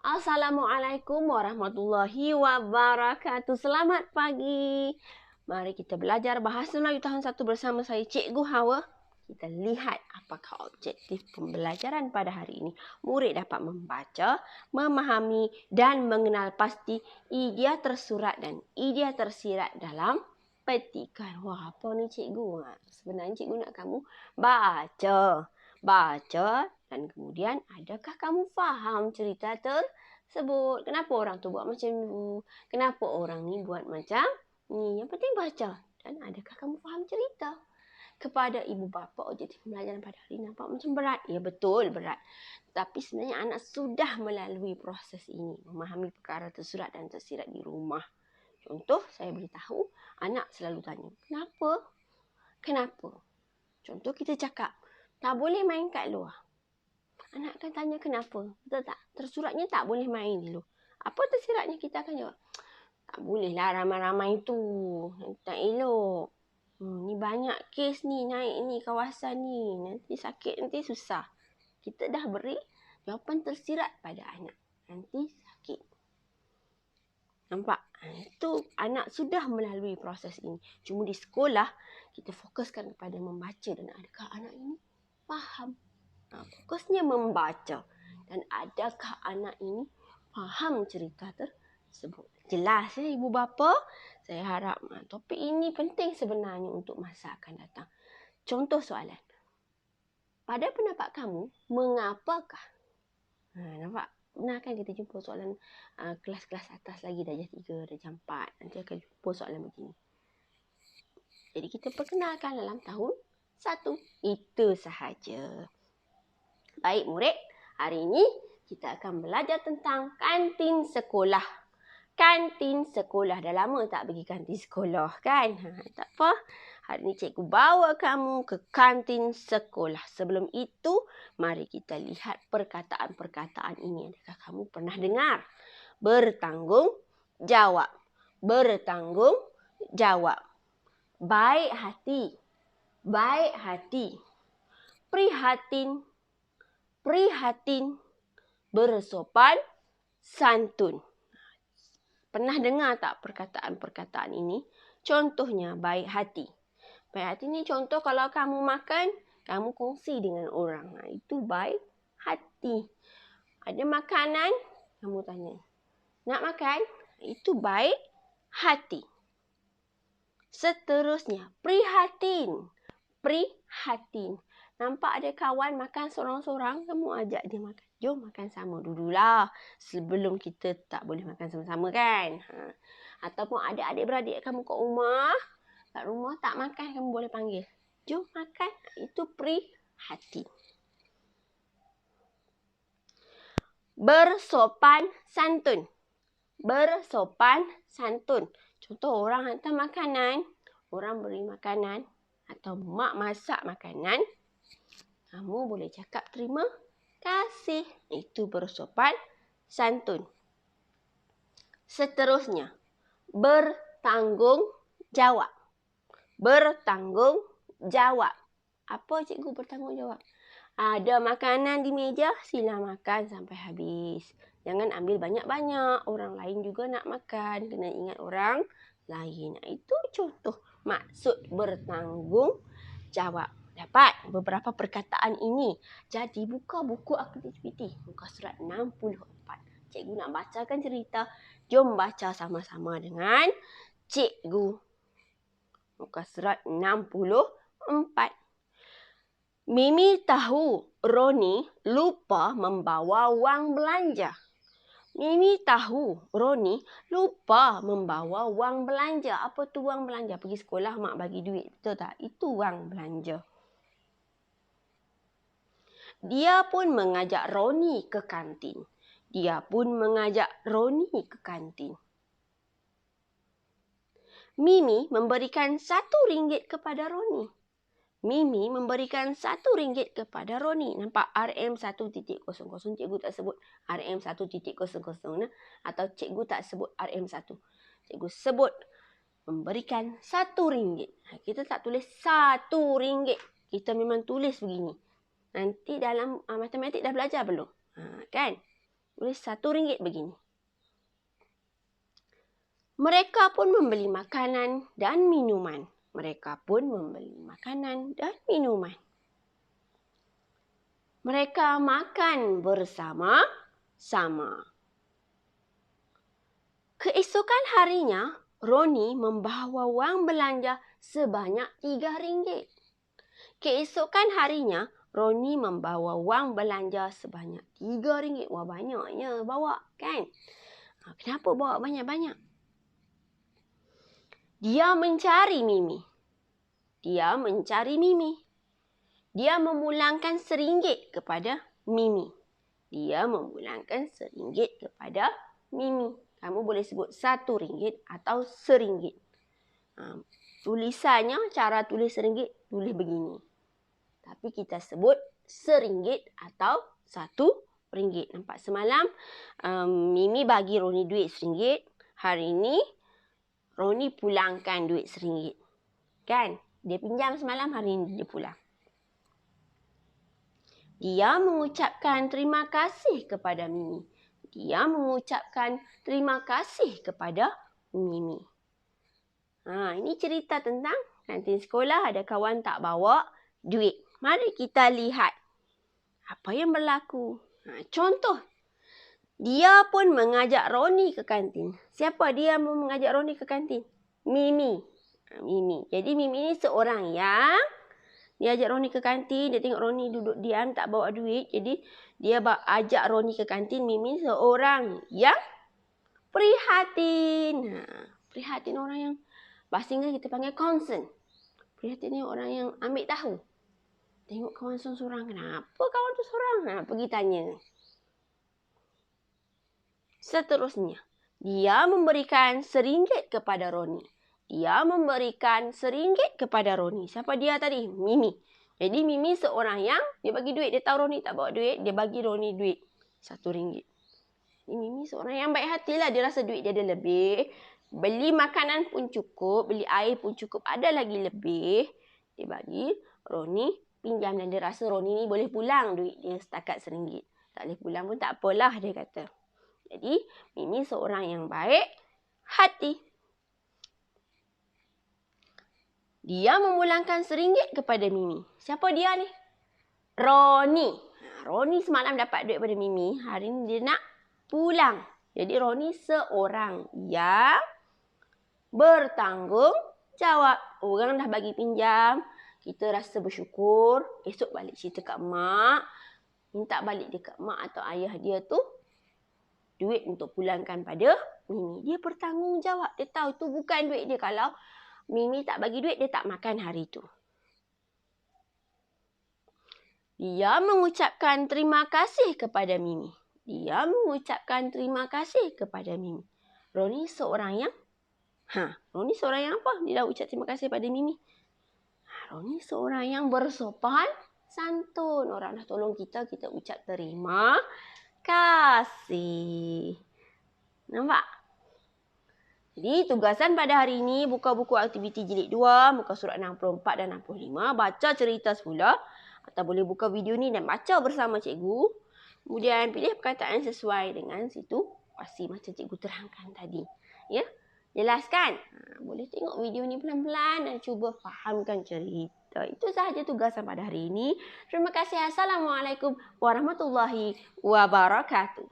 Assalamualaikum warahmatullahi wabarakatuh. Selamat pagi. Mari kita belajar Bahasa Melayu tahun 1 bersama saya, Cikgu Hawa. Kita lihat apakah objektif pembelajaran pada hari ini. Murid dapat membaca, memahami dan mengenal pasti idea tersurat dan idea tersirat dalam petikan. Wah, apa ni cikgu? Sebenarnya cikgu nak kamu baca. Dan kemudian adakah kamu faham cerita tersebut? Kenapa orang tu buat macam ni? Kenapa orang ni buat macam ni? Yang penting baca. Dan adakah kamu faham cerita? Kepada ibu bapa, objektif pembelajaran pada hari ini nampak macam berat. Ya, betul berat. Tapi sebenarnya anak sudah melalui proses ini. Memahami perkara tersurat dan tersirat di rumah. Contoh, saya beritahu, anak selalu tanya, kenapa? Kenapa? Contoh kita cakap, tak boleh main kat luar. Anak akan tanya kenapa? Betul tak? Tersuratnya tak boleh main dulu. Apa tersiratnya? Kita akan jawab, tak bolehlah ramai-ramai tu. Nanti tak elok. Ni banyak kes ni naik ni kawasan ni. Nanti sakit, nanti susah. Kita dah beri jawapan tersirat pada anak. Nanti sakit. Nampak? Itu anak sudah melalui proses ini. Cuma di sekolah, kita fokuskan kepada membaca dan adakah anak ini faham. Fokusnya membaca. Dan adakah anak ini faham cerita tersebut. Jelas ya ibu bapa? Saya harap topik ini penting sebenarnya untuk masa akan datang. Contoh soalan. Pada pendapat kamu, mengapakah? Nampak? Pernah kan kita jumpa soalan kelas-kelas atas lagi, darjah 3, darjah 4. Nanti akan jumpa soalan begini. Jadi kita perkenalkan dalam tahun 1. Itu sahaja. Baik murid, hari ini kita akan belajar tentang kantin sekolah. Kantin sekolah. Dah lama tak pergi kantin sekolah kan? Tak apa. Hari ini cikgu bawa kamu ke kantin sekolah. Sebelum itu, mari kita lihat perkataan-perkataan ini. Adakah kamu pernah dengar? Bertanggung jawab. Bertanggung jawab. Baik hati. Baik hati. Prihatin. Prihatin, bersopan santun. Pernah dengar tak perkataan-perkataan ini? Contohnya, baik hati. Baik hati ni contoh kalau kamu makan, kamu kongsi dengan orang. Itu baik hati. Ada makanan, kamu tanya, nak makan? Itu baik hati. Seterusnya, prihatin. Prihatin. Nampak ada kawan makan sorang-sorang, kamu ajak dia makan. Jom makan sama dululah. Sebelum kita tak boleh makan sama-sama kan. Ataupun ada adik-beradik kamu kat rumah. Kat rumah tak makan, kamu boleh panggil. Jom makan. Itu prihatin. Bersopan santun. Bersopan santun. Contoh orang hantar makanan. Orang beri makanan. Atau mak masak makanan. Kamu boleh cakap terima kasih. Itu bersopan santun. Seterusnya, bertanggung jawab. Bertanggung jawab. Apa cikgu bertanggung jawab? Ada makanan di meja, sila makan sampai habis. Jangan ambil banyak-banyak. Orang lain juga nak makan. Kena ingat orang lain. Itu contoh maksud bertanggung jawab. Dapat beberapa perkataan ini. Jadi buka buku aktiviti. Muka surat 64. Cikgu nak bacakan cerita. Jom baca sama-sama dengan cikgu. Muka surat 64. Mimi tahu Roni lupa membawa wang belanja. Mimi tahu Roni lupa membawa wang belanja. Apa tu wang belanja? Pergi sekolah mak bagi duit. Betul tak? Itu wang belanja. Dia pun mengajak Roni ke kantin. Dia pun mengajak Roni ke kantin. Mimi memberikan RM1 kepada Roni. Mimi memberikan RM1 kepada Roni. Nampak RM1.00. Cikgu tak sebut RM1.00 atau cikgu tak sebut RM1. Cikgu sebut memberikan RM1. Kita tak tulis RM1. Kita memang tulis begini. Nanti dalam matematik dah belajar belum? Kan? Tulis RM1 begini. Mereka pun membeli makanan dan minuman. Mereka pun membeli makanan dan minuman. Mereka makan bersama-sama. Keesokan harinya, Roni membawa wang belanja sebanyak RM3. Keesokan harinya, Roni membawa wang belanja sebanyak RM3. Wah, banyaknya bawa, kan? Kenapa bawa banyak-banyak? Dia mencari Mimi. Dia mencari Mimi. Dia memulangkan RM1 kepada Mimi. Dia memulangkan RM1 kepada Mimi. Kamu boleh sebut RM1 atau RM1. Tulisannya, cara tulis RM1, tulis begini. Tapi kita sebut RM1 atau RM1. Nampak semalam Mimi bagi Roni duit RM1. Hari ini Roni pulangkan duit RM1. Kan? Dia pinjam semalam, hari ini dia pulang. Dia mengucapkan terima kasih kepada Mimi. Dia mengucapkan terima kasih kepada Mimi. Ini cerita tentang kantin sekolah ada kawan tak bawa duit. Mari kita lihat apa yang berlaku. Contoh, dia pun mengajak Roni ke kantin. Siapa dia mau mengajak Roni ke kantin? Mimi. Mimi. Jadi Mimi ni seorang yang dia ajak Roni ke kantin. Dia tengok Roni duduk diam tak bawa duit. Jadi dia ajak Roni ke kantin. Mimi seorang yang prihatin. Prihatin orang yang bahasa Inggeris kita panggil concern. Prihatin ni orang yang ambil tahu. Tengok kawan seorang. Kenapa kawan tu seorang? Pergi tanya. Seterusnya, dia memberikan RM1 kepada Roni. Dia memberikan RM1 kepada Roni. Siapa dia tadi? Mimi. Jadi Mimi seorang yang dia bagi duit. Dia tahu Roni tak bawa duit. Dia bagi Roni duit RM1. Mimi seorang yang baik hati lah. Dia rasa duit dia ada lebih. Beli makanan pun cukup. Beli air pun cukup. Ada lagi lebih. Dia bagi Roni pinjam. Dan dia rasa Roni ni boleh pulang duit dia setakat RM1. Tak boleh pulang pun tak apalah dia kata. Jadi, Mimi seorang yang baik hati. Dia memulangkan RM1 kepada Mimi. Siapa dia ni? Roni. Roni semalam dapat duit daripada Mimi. Hari ni dia nak pulang. Jadi, Roni seorang yang bertanggungjawab. Orang dah bagi pinjam. Kita rasa bersyukur. Esok balik cerita kat mak. Minta balik dekat mak atau ayah dia tu duit untuk pulangkan pada Mimi. Dia bertanggungjawab. Dia tahu tu bukan duit dia. Kalau Mimi tak bagi duit, dia tak makan hari tu. Dia mengucapkan terima kasih kepada Mimi. Dia mengucapkan terima kasih kepada Mimi. Roni seorang yang Roni seorang yang apa? Dia dah ucap terima kasih pada Mimi. Roni seorang yang bersopan santun. Orang dah tolong kita, kita ucap terima kasih. Nampak? Jadi tugasan pada hari ini buka buku aktiviti jilid 2, muka surat 64 dan 65, baca cerita semula atau boleh buka video ni dan baca bersama cikgu. Kemudian pilih perkataan sesuai dengan situasi macam cikgu terangkan tadi. Ya? Jelas kan? Boleh tengok video ni pelan-pelan dan cuba fahamkan cerita. Itu sahaja tugasan pada hari ini. Terima kasih. Assalamualaikum warahmatullahi wabarakatuh.